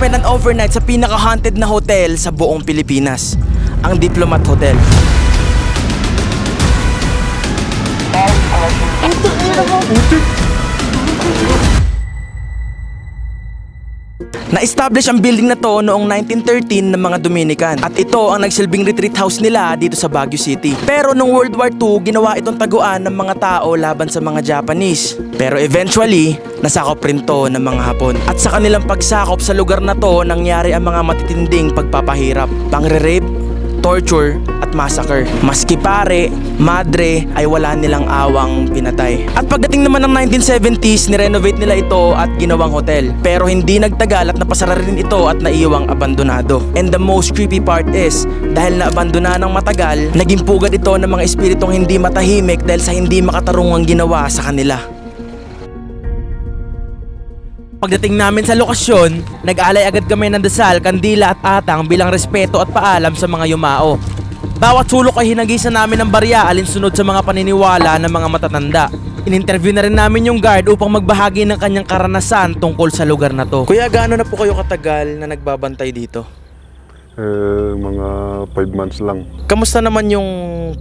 mag-spend an overnight sa pinaka-haunted na hotel sa buong Pilipinas, ang Diplomat Hotel. Na-establish ang building na to noong 1913 ng mga Dominican at ito ang nagsilbing retreat house nila dito sa Baguio City. Pero noong World War II, ginawa itong taguan ng mga tao laban sa mga Japanese. Pero eventually, nasakop rin to ng mga Hapon. At sa kanilang pagsakop sa lugar na to, nangyari ang mga matitinding pagpapahirap, pangre-rape, torture at massacre. Maski pare, madre ay wala nilang awang pinatay. At pagdating naman ng 1970s, nirenovate nila ito at ginawang hotel. Pero hindi nagtagal at napasara rin ito at naiwang abandonado. And the most creepy part is, dahil naabandona ng matagal, naging pugad ito ng mga espiritong hindi matahimik dahil sa hindi makatarungang ginawa sa kanila. Pagdating namin sa lokasyon, nag-alay agad kami ng dasal, kandila at atang bilang respeto at paalam sa mga yumao. Bawat sulok ay hinagisan namin ng barya alinsunod sa mga paniniwala ng mga matatanda. In-interview na rin namin yung guard upang magbahagi ng kanyang karanasan tungkol sa lugar na to. Kuya, gaano na po kayo katagal na nagbabantay dito? Mga 5 months lang. Kamusta naman yung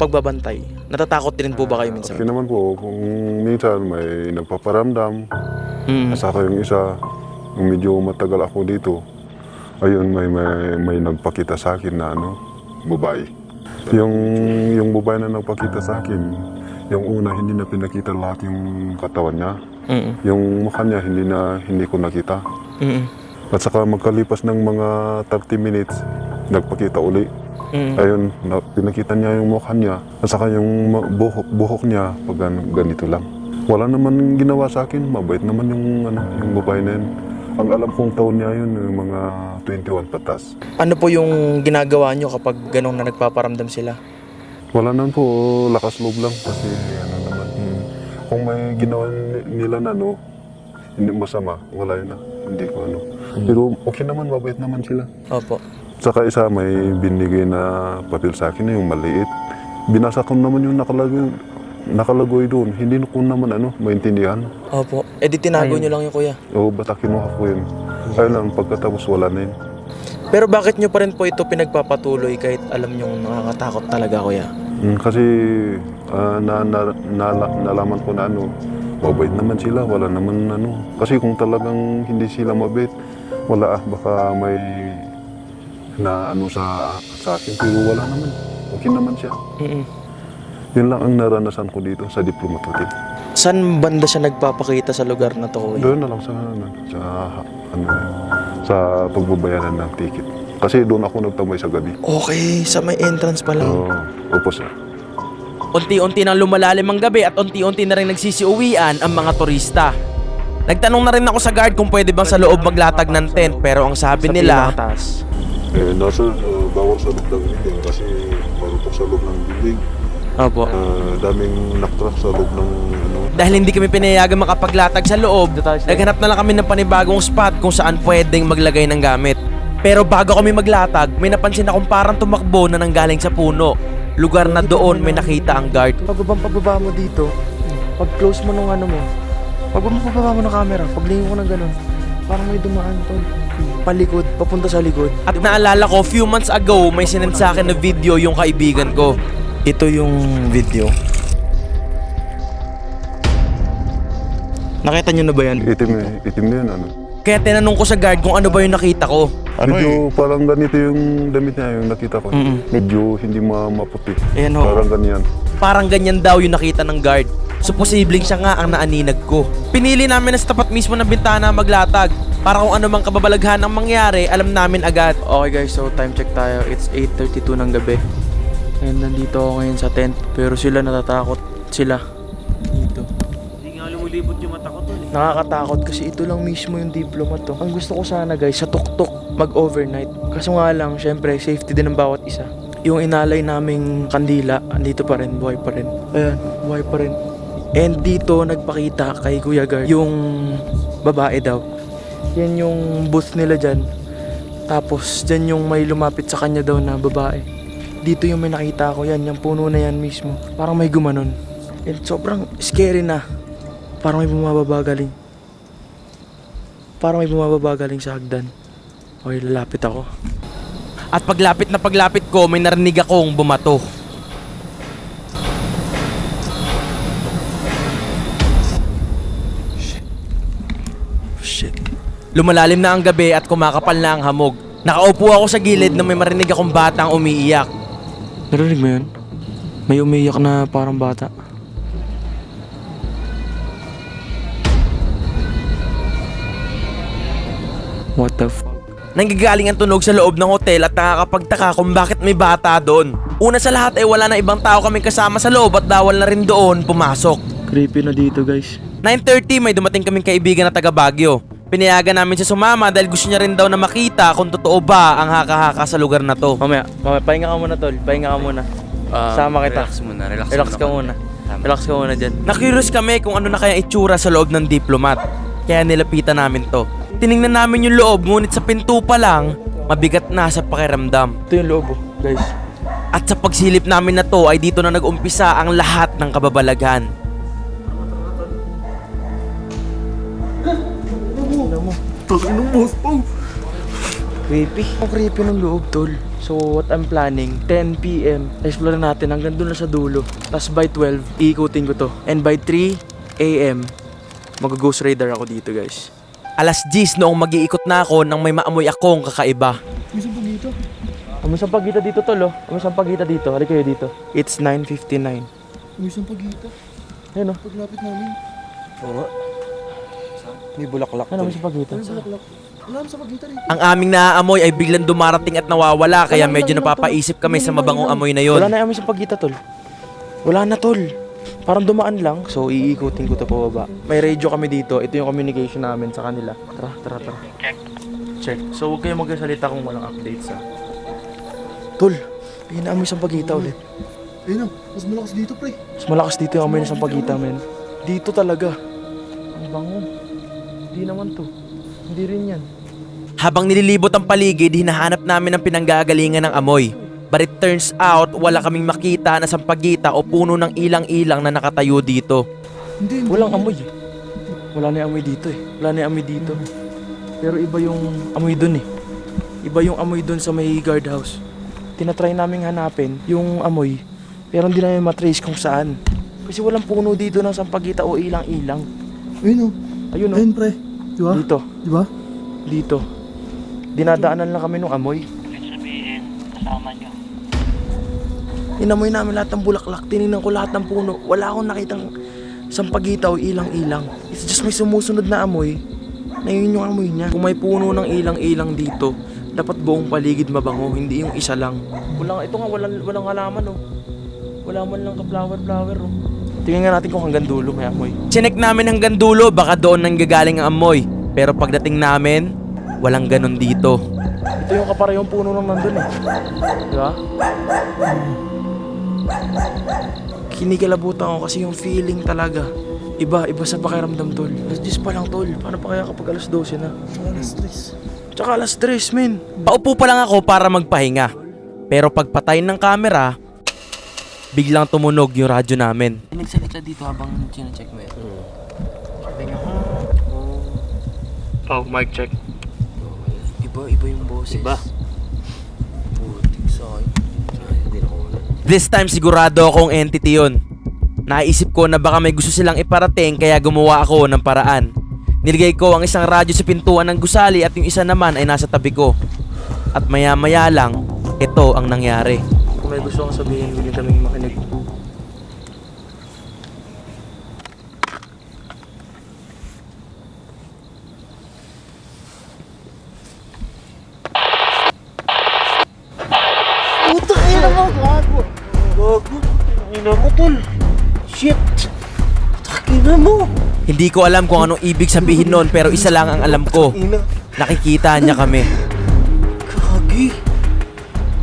pagbabantay? Natatakot din po ba kayo minsan? Okay naman po, kung minsan may nagpaparamdam. Saka yung isa, medyo matagal ako dito. Ayun, may nagpakita sa akin na babae. Yung babae na nagpakita sa akin, yung una hindi na pinakita lahat yung katawan niya. Yung mukha niya hindi ko nakita. At saka magkalipas ng mga 30 minutes, nagpakita uli. Ayun, pinakita niya yung mukha niya. At saka yung buhok niya, pag ganito lang. Wala naman ginawa sa akin, mabait naman yung babae na yun. Ang alam kong taon niya yun, yung mga 21 patas. Ano po yung ginagawa nyo kapag ganun na nagpaparamdam sila? Wala naman po, lakas loob lang kasi naman. Kung may ginawa nila na hindi masama, wala yun na. Hindi ko Pero okay naman, mabait naman sila. Opo. Saka isa may binigay na papel sa akin, yung maliit. Binasa ko naman yung nakalagoy doon. Hindi ko naman maintindihan. Opo. Eh di tinago nyo lang yung kuya. Oo, basta kinuha ko yun. Ayun lang, pagkatapos wala na yun. Pero bakit nyo pa rin po ito pinagpapatuloy kahit alam nyo nakakatakot talaga, kuya? Kasi nalaman ko na mabait naman sila, wala naman Kasi kung talagang hindi sila mabait, wala baka may na sa akin, pero wala naman. Okay naman siya. Yun lang ang naranasan ko dito sa Diplomat Hotel. Saan banda siya nagpapakita sa lugar na to, kuya? Doon na lang sa pagbabayaran ng ticket. Kasi doon ako nagtambay sa gabi. Okay, sa may entrance pa lang. Opo sir. Unti-unti nang lumalalim ang gabi at unti-unti na rin nagsisiuwian ang mga turista. Nagtanong na rin ako sa guard kung pwede bang sa loob maglatag ng tent, pero ang sabi nila, Nasa bawal sa loob ng building kasi marutok sa loob ng building. opo. Daming naktrap sa loob ng Dahil hindi kami pinayagan makapaglatag sa loob, naghanap na lang kami ng panibagong spot kung saan pwedeng maglagay ng gamit. Pero bago kami maglatag, may napansin akong parang tumakbo na nanggaling sa puno. Lugar na doon may nakita ang guard. Pagbaba mo dito, pag close mo nung mo, pagbaba mo ng camera, paglingin ko ng ganun, parang may dumaan tol. Palikod, papunta sa likod. At naalala ko, few months ago, may sinend sa akin na video yung kaibigan ko. Ito yung video. Nakita nyo na ba yan? Itim na yun Kaya tinanong ko sa guard kung ano ba yung nakita ko. Medyo parang ganito yung damit niya, yung nakita ko. Medyo hindi maputi. Ayan, Parang ganyan. Parang ganyan daw yung nakita ng guard. So posibleng siya nga ang naaninag ko. Pinili namin na sa tapat mismo ng bintana maglatag. Para kung ano mang kababalaghan ang mangyari, alam namin agad. Okay guys, so time check tayo. It's 8:32 ng gabi. And nandito ako ngayon sa tent. Pero sila natatakot. Sila. Dito. Hindi nga lumulibot yung mata ko tol. Nakakatakot kasi ito lang mismo yung Diplomat to. Ang gusto ko sana guys, sa tuktok mag-overnight. Kaso nga lang, syempre, safety din ng bawat isa. Yung inalay naming kandila, andito pa rin, buhay pa rin. Ayan, buhay pa rin. And dito nagpakita kay Kuya Guard yung babae daw. Yan yung booth nila dyan. Tapos dyan yung may lumapit sa kanya daw na babae. Dito yung may nakita ko, yan, yung puno na yan mismo. Parang may gumanon. And sobrang scary na. Parang may bumababa galing. Parang may bumababa galing sa hagdan. Okay, lalapit ako. At paglapit ko, may narinig akong bumato. Shit. Lumalalim na ang gabi at kumakapal na ang hamog. Nakaupo ako sa gilid na may marinig akong batang umiiyak. Narinig mo yun? May umiiyak na parang bata. What the fuck? Nanggagaling ang tunog sa loob ng hotel at nakakapagtaka kung bakit may bata doon. Una sa lahat ay wala na ibang tao kaming kasama sa loob at bawal na rin doon pumasok. Creepy na dito, guys. 9:30 may dumating kaming kaibigan na taga Baguio. Pinayagan namin siya sumama dahil gusto niya rin daw na makita kung totoo ba ang haka-haka sa lugar na to. Mamaya, pahinga ka muna, tol. Pahinga ka muna. Sama kita. Relax ka muna. Relax ka muna dyan. Na-curious kami kung ano na kaya itsura sa loob ng Diplomat. Kaya nilapitan namin to. Tiningnan namin yung loob, ngunit sa pinto pa lang, mabigat na sa pakiramdam. Ito yung loob, guys. At sa pagsilip namin na to ay dito na nag-umpisa ang lahat ng kababalaghan. Creepy. Ang creepy ng loob, tol. So what I'm planning, 10 PM, explore natin hanggang doon na sa dulo. Tapos by 12, iikutin ko to. And by 3 AM, mag-ghost radar ako dito, guys. Alas 10 noong mag-iikot na ako nang may maamoy akong kakaiba. May sampagita. May sampagita dito, tol, oh. May sampagita dito. Halika kayo dito. It's 9:59. May sampagita. Ayun, oh. Paglapit namin. Oo. May bulaklak. Ano, may sampagita? May bulaklak. Wala naman sampagita rito. Ang aming naaamoy ay biglang dumarating at nawawala kaya medyo napapaisip kami sa mabangong amoy na yon. Wala na amoy sampagita, tol. Wala na, tol. Parang dumaan lang, so iikutin ko to pababa. May radio kami dito, ito yung communication namin sa kanila. Tara. Check. So huwag kayong magsasalita kung walang updates, ha. Tol, ayun na amoy sampagita ulit. Ayun na, mas malakas dito, pre. Mas malakas dito yung amoy ng sampagita, men. Dito talaga. Ang bango. Hindi naman to. Hindi rin yan. Habang nililibot ang paligid, hinahanap namin ang pinanggagalingan ng amoy. But it turns out, wala kaming makita na sampagita o puno ng ilang-ilang na nakatayo dito. Hindi. Walang amoy eh. Wala na yung amoy dito eh. Wala na yung amoy dito. Pero iba yung amoy dun eh. Iba yung amoy dun sa may guardhouse. Tinatry namin hanapin yung amoy. Pero hindi namin matrace kung saan. Kasi walang puno dito ng sampagita o ilang-ilang. Ayun o. Ayun o. Ayun, pre. Diba? Dito. Diba? Dito. Dinadaanan lang kami ng amoy. Inamoy namin lahat ng bulaklak. Tinignan ko lahat ng puno. Wala akong nakitang sampagita o ilang-ilang. It's just may sumusunod na amoy. Na yun yung amoy niya. Kung may puno ng ilang-ilang dito, dapat buong paligid mabango, hindi yung isa lang. Ito nga, walang halaman, oh. Wala man lang ka-flower, oh. Tingnan nga natin kung hanggang dulo may amoy. Chinek namin hanggang dulo, baka doon nanggagaling ang amoy. Pero pagdating namin, walang ganun dito. Ito yung kaparehong puno nang nandun, eh. Diba? Kinikilabutan ko kasi yung feeling talaga iba sa pakiramdam, tol. Alas 10 pa lang, tol. Paano pa kaya kapag alas 12 na? Alas 3. Tsaka alas 3, men. Paupo pa lang ako para magpahinga. Pero pagpatay ng camera, biglang tumunog yung radyo namin. Nagsalita dito habang chine-check mo ito. Oh, mic check. Iba yung boses. Iba. Putik sa'yo. Hindi na ko wala. This time sigurado akong entity yun. Naisip ko na baka may gusto silang iparating kaya gumawa ako ng paraan. Niligay ko ang isang radyo sa pintuan ng gusali at yung isa naman ay nasa tabi ko. At maya-maya lang, ito ang nangyari. Kung may gusto kong sabihin, willing kaming makinig. Puta, ina mo, gago. Gago. Ina mo, tol. Shit. Ina mo. Hindi ko alam kung anong ibig sabihin nun pero isa lang ang alam ko. Ina. Nakikita niya kami. Gagi.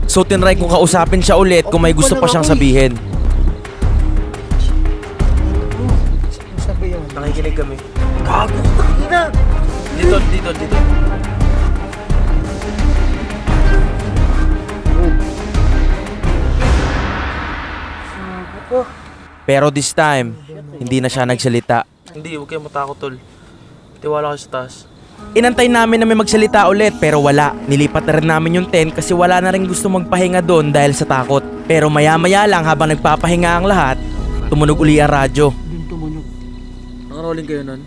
So tinry kong kausapin siya ulit kung may gusto pa siyang sabihin. Sabi yan. Nakikinig kami. Gago. Ina. Dito. Pero this time, hindi na siya nagsalita. Hindi, huwag kayo matakot, tol. Tiwala kayo sa taas. Inantay namin na may magsalita ulit pero wala. Nilipat na rin namin yung tent kasi wala na rin gusto magpahinga doon dahil sa takot. Pero maya-maya lang habang nagpapahinga ang lahat, tumunog uli ang radyo. Yung tumunog. Naka-rolling kayo nun?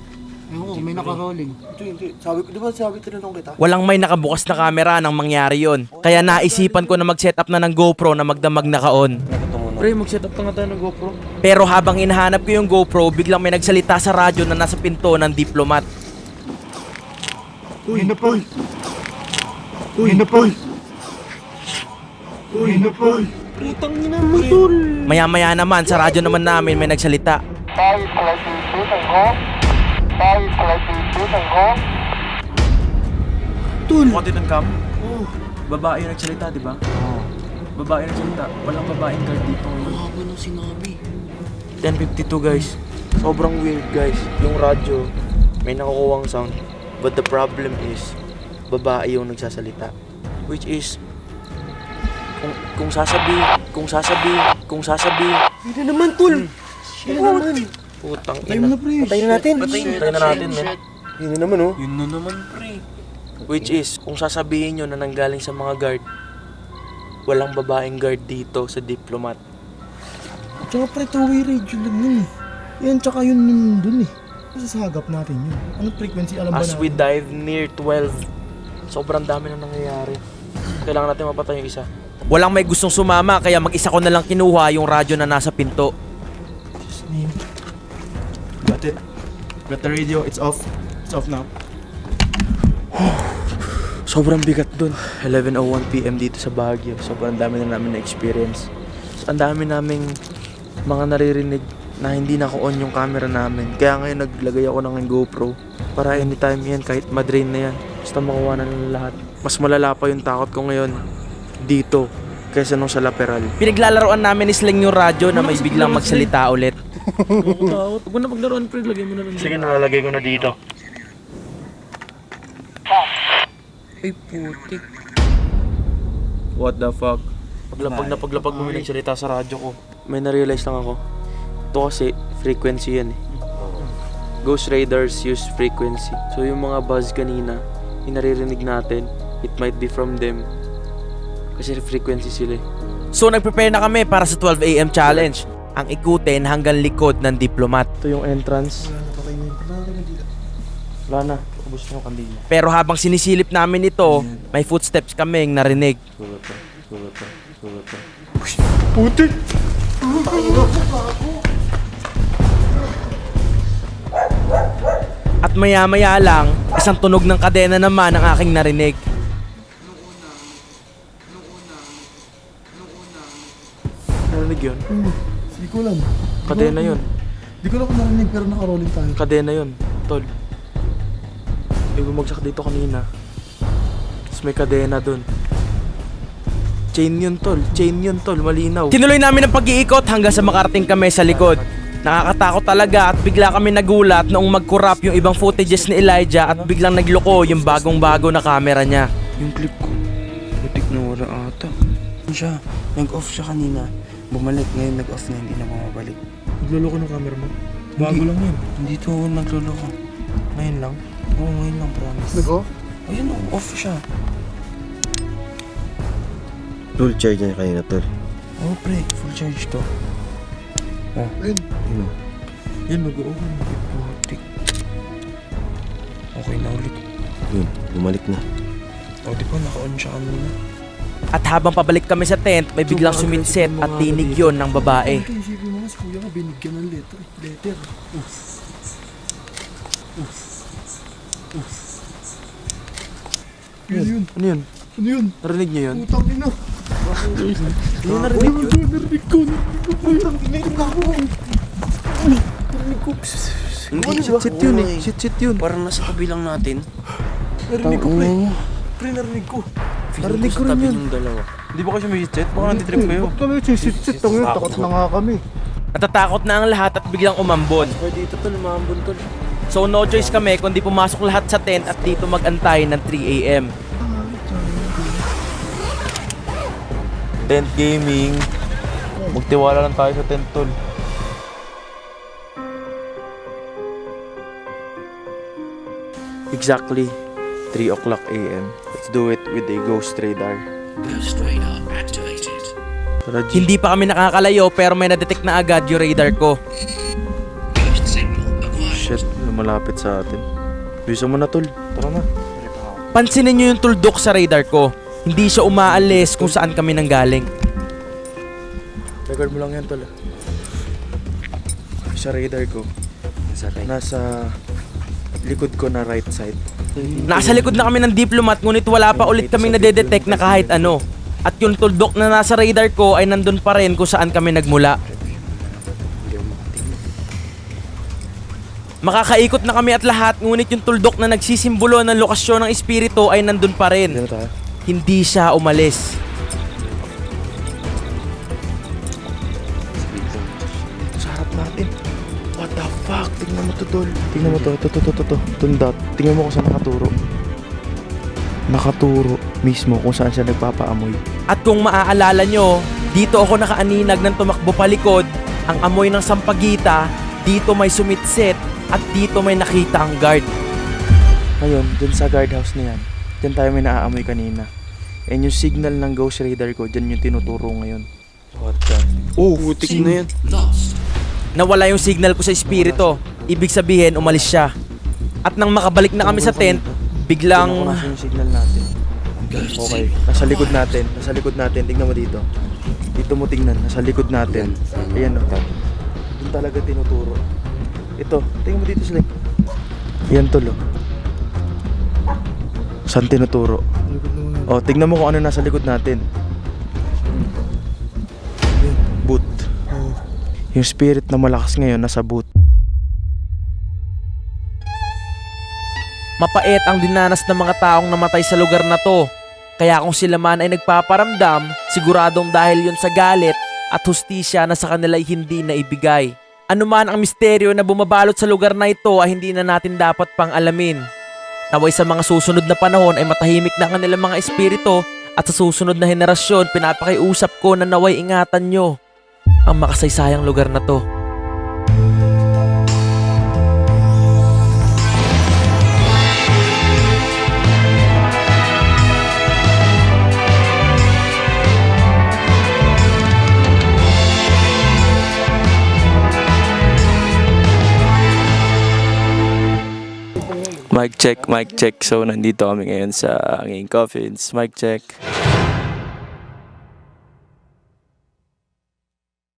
Oo, may naka-rolling. Hindi. Sabi ko, di ba sabi tinanong kita? Walang may nakabukas na kamera nang mangyari yon. Kaya naisipan ko na mag-set up na ng GoPro na magdamag naka-on. Pre, mag-set up ka nga tayo ng GoPro. Pero habang hinahanap ko yung GoPro, biglang may nagsalita sa radyo na nasa pinto ng diplomat. Uy, Napol! Uy, Napol! Uy, Napol! Putang ina mo, tol! Maya-maya naman sa radyo naman namin may nagsalita. Tol! Content and cam? Oo. Babae yung nagsalita, di ba? Oo. Babae yung nagsalita. Walang babaeng guard dito ngayon. Haba nung sinabi. 10:52 guys. Sobrang weird guys. Yung radyo, may nakukuhang sound. But the problem is, babae yung nagsasalita. Which is, kung sasabi, Hindi naman, tol! Hindi naman! putang Patayin mo na, pre! Patayin na natin! Patayin na natin, men. Hindi naman, oh. Yun na naman, pre. Which is, kung sasabihin nyo na nanggaling sa mga guard, walang babaeng guard dito sa diplomat. Tsaka pre, two-way radio lang yun eh. Yan, tsaka yun dun eh. Masasagap natin yun. Anong frequency alam ba As natin? we dive near 12, sobrang dami na nangyayari. Kailangan natin mapatay yung isa. Walang may gustong sumama kaya mag-isa ko na lang kinuha yung radyo na nasa pinto. Got it. Got the radio, it's off. It's off now. Sobrang bigat dun. 11:01 PM dito sa Baguio. Sobrang dami na namin na-experience. Ang dami naming mga naririnig na hindi naka-on yung camera namin. Kaya ngayon naglagay ako ng GoPro para anytime yan, kahit madrain na yan, basta makuha na ng lahat. Mas malala pa yung takot ko ngayon dito kaysa nung sa Laperal. Pinaglalaroan namin ni Sling yung radyo na may biglang magsalita ulit. Huwag mo na paglaruan, pre. Lagay mo na lang. Sige, nalalagay ko na dito. Ay, putik. What the fuck? Paglapag mo may nagsalita sa radyo ko. May na-realize lang ako. Ito kasi, frequency yan eh. Ghost Raiders use frequency. So yung mga buzz kanina, yung naririnig natin, it might be from them. Kasi frequency sila eh. So nagprepare na kami para sa 12 AM challenge. Ang ikutin hanggang likod ng diplomat. Ito yung entrance. Wala na. Ubus na yung kandila. Pero habang sinisilip namin ito, may footsteps kaming narinig. Putik! At maya-maya lang, isang tunog ng kadena naman ang aking narinig. Narinig yun? Hindi ko alam. Kadena yun. Hindi ko alam kung narinig pero naka-rolling tayo. Kadena yun, tol. May bumagsak dito kanina. Tapos may kadena dun. Chain yun, tol. Malinaw. Tinuloy namin ang pag-iikot hanggang sa makarating kami sa likod. Nakakatakot talaga at bigla kami nagulat noong mag-corrupt yung ibang footages ni Elijah at biglang nagloko yung bagong-bago na camera niya. Yung clip ko, butik na wala ata. Siya, nag-off siya kanina. Bumalik, ngayon nag-off na, hindi na bumabalik. Nagluloko ng camera mo. Bago lang yun. Hindi to nagluloko. Ngayon lang. Oo, ngayon lang, promise. Nag-off? Ayun, off siya. Full charge niya kanina, tol. Oo, pre, full charge to. Oh, Ayun. yun o. Yan, mag-off na. Butik. Okay na ulit. Yun, bumalik na. O, di ba, naka-on siya kanina. At habang pabalik kami sa tent, may biglang sumitset at tinig yon ng babae. Kaya isipin mo nga si kuya ka, binigyan ng letter. Ano yun? Ano yun? Ano yun? Narinig niyo yun? Putang ina. Ano narinig yun? Narinig ko. Putang ina. Hindi, Sit yun eh. Sit yun. Parang nasa kabilang natin. Narinig ko, pre. Pre, narinig ko. Narinig ko rin yun. Yung dalawa. Hindi ba kayo may sit? Baka nanditrip kayo. Ba't kami sisit-sit? Ang yun, takot na nga kami. Natatakot na ang lahat at biglang umambon. Pwede dito tol, umambon tol. So no choice kami kundi pumasok lahat sa tent at dito magantay ng 3 AM. Tent gaming. Magtiwala lang tayo sa tent tol. Exactly 3 o'clock a.m. Let's do it with a ghost radar. Tara, G. Hindi pa kami nakakalayo pero may na-detect na agad yung radar ko. Shit, lumalapit sa atin. Bisa mo na, tol. Tara na. Pansinin nyo yung tuldok sa radar ko. Hindi siya umaalis kung saan kami nanggaling. Record mo lang yan, tol. Sa radar ko, nasa likod ko na right side. Nasa likod na kami ng diplomat ngunit wala pa ulit kaming nadedetect na kahit ano. At yung tuldok na nasa radar ko ay nandun pa rin kung saan kami nagmula. Makakaikot na kami at lahat ngunit yung tuldok na nagsisimbolo ng lokasyon ng espiritu ay nandun pa rin. Dito na tayo. Hindi siya umalis. Sa harap natin. What the fuck? Tingnan mo to, tol. Tingnan mo to. To. Tundot. Tingnan mo kung saan nakaturo. Nakaturo mismo kung saan siya nagpapaamoy. At kung maaalala nyo, dito ako nakaaninag ng tumakbo palikod. Ang amoy ng sampagita, dito may sumitset at dito may nakita ang guard. Ngayon, dun sa guardhouse na yan, dyan tayo may naaamoy kanina. And yung signal ng ghost radar ko, dyan yung tinuturo ngayon. What the? Oh, putik na yan. Nawala yung signal ko sa espiritu. Ibig sabihin, umalis siya. At nang makabalik na kami sa tent, biglang... Tingnan ko nasa yung signal natin. Okay, nasa likod natin. Nasa likod natin. Tingnan mo dito. Dito mo tingnan. Nasa likod natin. Ayan o. Doon talaga tinuturo. Ito. Tingnan mo dito sila. Ayan tol o. Saan tinuturo? O, tingnan mo kung ano nasa likod natin. Boot. Yung spirit na malakas ngayon nasa boot. Mapait ang dinanas ng mga taong namatay sa lugar na to. Kaya kung sila man ay nagpaparamdam, siguradong dahil yun sa galit at hustisya na sa kanila ay hindi na ibigay. Ano man ang misteryo na bumabalot sa lugar na ito ay hindi na natin dapat pang alamin. Naway sa mga susunod na panahon ay matahimik na ang kanilang mga espiritu at sa susunod na henerasyon pinapakiusap ko na naway ingatan nyo ang makasaysayang lugar na to. Mic check, mic check. So, nandito kami ngayon sa Anging Coffins. Mic check.